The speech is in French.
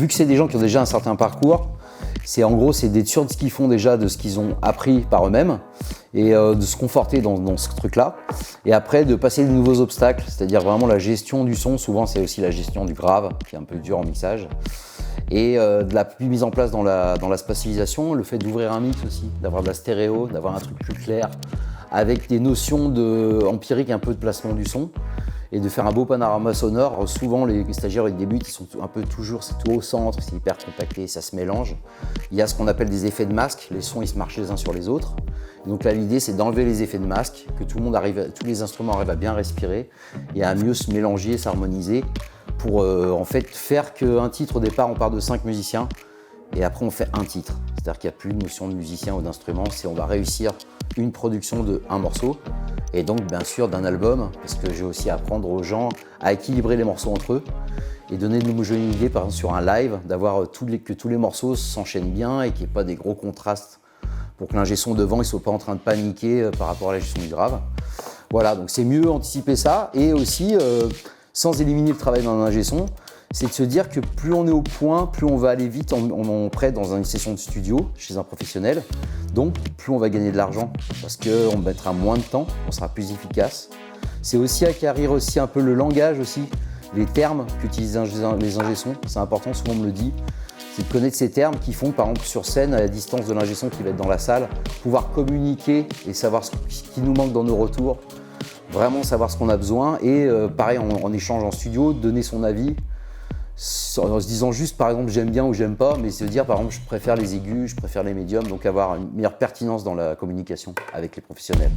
vu que c'est des gens qui ont déjà un certain parcours, c'est en gros d'être sûr de ce qu'ils font déjà, de ce qu'ils ont appris par eux-mêmes et de se conforter dans ce truc-là. Et après de passer de nouveaux obstacles, c'est-à-dire vraiment la gestion du son. Souvent c'est aussi la gestion du grave qui est un peu dur en mixage. Et de la mise en place dans la spatialisation, le fait d'ouvrir un mix aussi, d'avoir de la stéréo, d'avoir un truc plus clair, avec des notions empiriques un peu de placement du son. Et de faire un beau panorama sonore. Souvent, les stagiaires ils débutent, ils sont un peu toujours, c'est tout au centre, c'est hyper compacté, ça se mélange. Il y a ce qu'on appelle des effets de masque, les sons ils se marchent les uns sur les autres. Donc là, l'idée c'est d'enlever les effets de masque, que tous les instruments arrivent à bien respirer et à mieux se mélanger, s'harmoniser pour en fait faire qu'un titre, au départ on part de 5 musiciens et après on fait un titre. C'est-à-dire qu'il n'y a plus de notion de musicien ou d'instrument, c'est on va réussir une production de un morceau et donc bien sûr d'un album, parce que j'ai aussi à apprendre aux gens à équilibrer les morceaux entre eux et donner de l'homogénéité par exemple sur un live, d'avoir que tous les morceaux s'enchaînent bien et qu'il n'y ait pas des gros contrastes pour que l'ingé son devant ne soit pas en train de paniquer par rapport à la gestion du grave. Voilà, donc c'est mieux anticiper ça et aussi, sans éliminer le travail d'un ingé son, c'est de se dire que plus on est au point, plus on va aller vite en prêt dans une session de studio chez un professionnel. Donc plus on va gagner de l'argent parce qu'on mettra moins de temps, on sera plus efficace. C'est aussi acquérir aussi un peu le langage aussi, les termes qu'utilisent les ingé sons. C'est important, souvent on me le dit. C'est de connaître ces termes qui font par exemple sur scène, à la distance de l'ingé son qui va être dans la salle, pouvoir communiquer et savoir ce qui nous manque dans nos retours, vraiment savoir ce qu'on a besoin et pareil en échange en studio, donner son avis. En se disant juste par exemple j'aime bien ou j'aime pas, mais se dire par exemple je préfère les aigus, je préfère les médiums, donc avoir une meilleure pertinence dans la communication avec les professionnels.